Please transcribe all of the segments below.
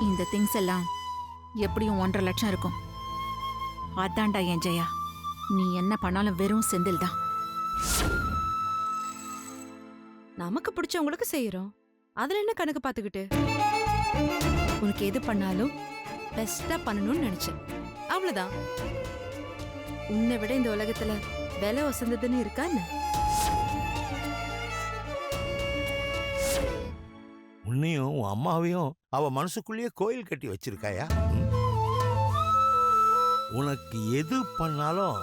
இந்த திங்ஸ் எல்லாம் எப்படியும் 1.5 லட்சம் இருக்கும். அதான்டா என் ஜெயா, நீ என்ன பண்ணாலும் வெறும் செந்தில் தான். நமக்கு பிடிச்சவங்களுக்கு செய்யறோம், அதுல என்ன கணக்கு பாத்துக்கிட்டு? உனக்கு எது பண்ணாலும் பெஸ்டா பண்ணணும்னு நினைச்சேன், அவ்வளவுதான். உன்னை விட இந்த உலகத்துல விலை வசந்ததுன்னு இருக்கான்னு? உன்னையும் உன் அம்மாவையும் அவ மனசுக்குள்ளேயே கோயில் கட்டி வச்சிருக்காயா? உனக்கு எது பண்ணாலும்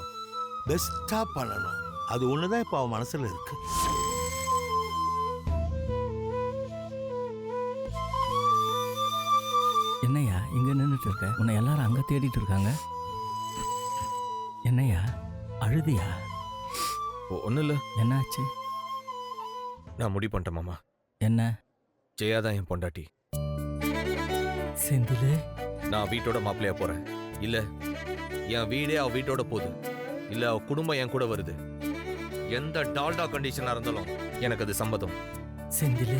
பெஸ்டா பண்ணணும், அது ஒண்ணுதான் இப்ப அவ மனசுல இருக்கு. என்னையா இங்க நின்றுட்டு இருக்க? உன்னை எல்லாரும் அங்க தேடிட்டு இருக்காங்க. என்னையா அழுதியா? ஒன்றும் இல்லை. என்னாச்சு? நான் முடிவு பண்ணிட்டேன் மாமா. என்ன? ஜெயா தான் என் பொண்டாட்டி. செந்திலே, நான் வீட்டோட மாப்பிள்ளையா போறேன். இல்ல என் வீடே அவ வீட்டோட போகுது, இல்ல அவ குடும்பம் என் கூட வருது. எந்த டால்டா கண்டிஷனா இருந்தாலும் எனக்கு அது சம்மதம். செந்திலே.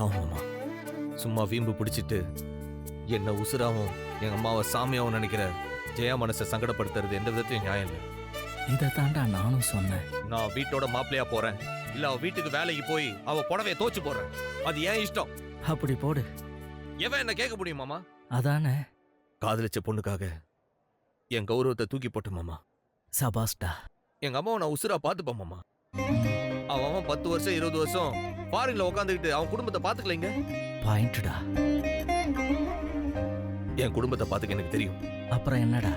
ஆமாமா, சும்மா வீம்பு பிடிச்சிட்டு என்ன உசுராவும் எங்க அம்மாவை சாமியாவும் நினைக்கிற ஜெயா மனசை சங்கடப்படுத்துறது எந்த விதத்தையும் நியாயம் இல்லை. இதை தாண்டா நானும் சொன்னேன். நான் வீட்டோட மாப்பிள்ளையா போறேன், இல்ல அவ வீட்டுக்கு வேலைக்கு போய் அவ புடவைய தோச்சு போடுறேன். அது ஏன் இஷ்டம். அப்படி போடு. எவன் என்ன கேட்க முடியும் மாமா? அதானே. காதலிச்ச பொண்ணுக்காக என் கௌரவத்தை தூக்கி போட்டு மாமா. சபாஸ்டா. எங்க அம்மாவை நான் உசுரா பாத்துப்பேன் மாமா. அவன் 10 வருஷம் 20 வருஷம் ஃபாரின்ல உட்காந்துக்கிட்டு அவன் குடும்பத்தை பாத்துக்கலைங்க. பாயிண்ட்டுடா. என் குடும்பத்தை பாத்துக்க எனக்கு தெரியும். அப்புறம் என்னடா,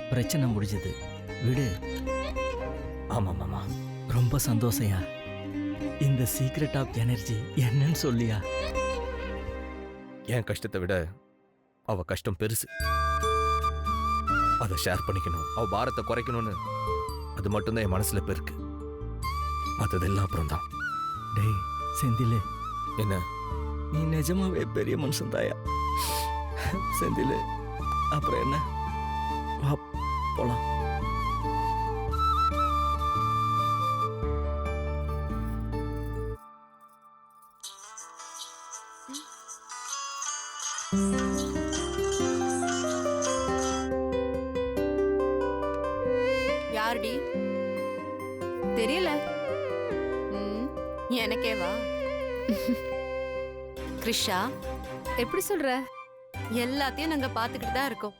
பிரச்சனை முடிஞ்சது, விடு. ஆமா மாமா. ரொம்ப சந்தோஷயா. இந்த சீக்ரெட் ஆஃப் எனர்ஜி என்னன்னு சொல்லியா? என் கஷ்டத்தை விட அவ கஷ்டம் பெருசு. அதை ஷேர் பண்ணிக்கணும், அவ பாரத்தை குறைக்கணும்னு அது மட்டும்தான் என் மனசுல இப்ப இருக்கு. மற்றதெல்லாம் அப்புறம் தான். டேய் செந்திலே, என்ன நீ நிஜமாவே பெரிய மனுஷன் தாயா. செந்திலே, அப்புறம் என்ன, வா போலாம். யாருடி? தெரியல. எனக்கேவா? கிருஷா. எப்படி சொல்ற? எல்லாத்தையும் நாங்க பாத்துக்கிட்டு தான் இருக்கோம்.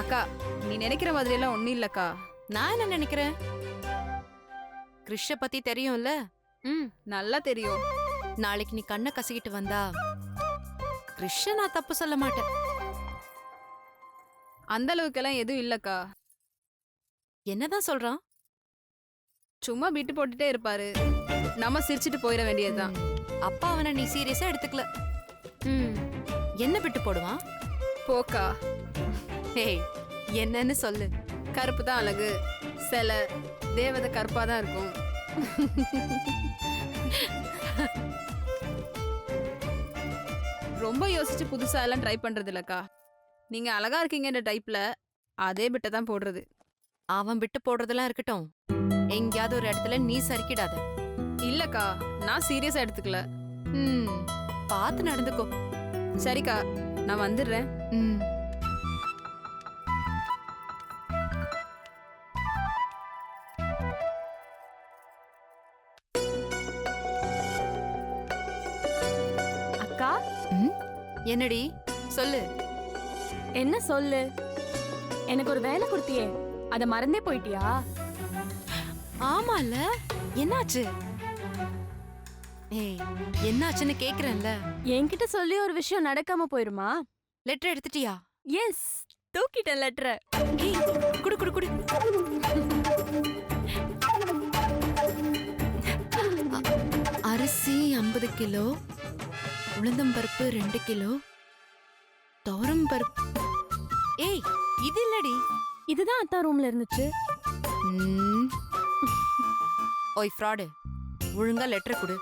அக்கா, நீ நினைக்கிற மாதிரி எல்லாம் ஒண்ணும் இல்லக்கா. நான் என்ன நினைக்கிறேன்? கிருஷ பத்தி தெரியும்ல? நல்லா தெரியும். நாளைக்கு நீ கண்ணை கசிக்கிட்டு வந்தா கிருஷ நான் தப்பு சொல்ல மாட்டேன். அந்த அளவுக்கெல்லாம் எதுவும் இல்லக்கா. என்னதான் சொல்றான்? சும்மா விட்டு போட்டுட்டே இருப்பாரு, நம்ம சிரிச்சிட்டு போயிட வேண்டியதுதான். அப்பா அவனை நீ சீரியஸா எடுத்துக்கல. என்ன விட்டு போடுவான்? போக்கா. ஏய், என்னன்னு சொல்லு. கருப்பு தான் அழகு, சில தேவதை கருப்பா தான் இருக்கும். ரொம்ப யோசிச்சு புதுசா எல்லாம் ட்ரை பண்றது இல்லக்கா. நீங்க அழகா இருக்கீங்கன்ற டைப்ல அதே பிட்ட தான் போடுறது. அவன் விட்டு போடுறதெல்லாம் இருக்கட்டும், எங்கேயாவது ஒரு இடத்துல நீ சறுக்கிடாத. இல்லக்கா, நான் சீரியஸா எடுத்துக்கல. பார்த்து நடந்துக்கோ. சரிக்கா, நான் வந்துடுறேன். அக்கா. என்னடி சொல்லு. என்ன சொல்லு? எனக்கு ஒரு வேலை கொடுத்தியே, அத மறந்தே போயிட்டியா? ஆமால, என்னாச்சு? ஏய், என்னாச்சுன்னு கேக்குறேன்ல. என்கிட்ட சொல்லி ஒரு விஷயம் நடக்காம போயிருமா? லெட்டர் எடுத்துட்டியா? எஸ், தூக்கிட்டேன் லெட்டரை. குடு குடு குடு. அரிசி 50 கிலோ, உளுந்தம்பருப்பு 2 கிலோ, துவரம் பருப்பு. ஏய், இது இல்லடி. இதுதான் அத்தா ரூம்ல இருந்துச்சு. ஓய் ஃப்ராடு, ஒழுங்கா லெட்டர் கொடு.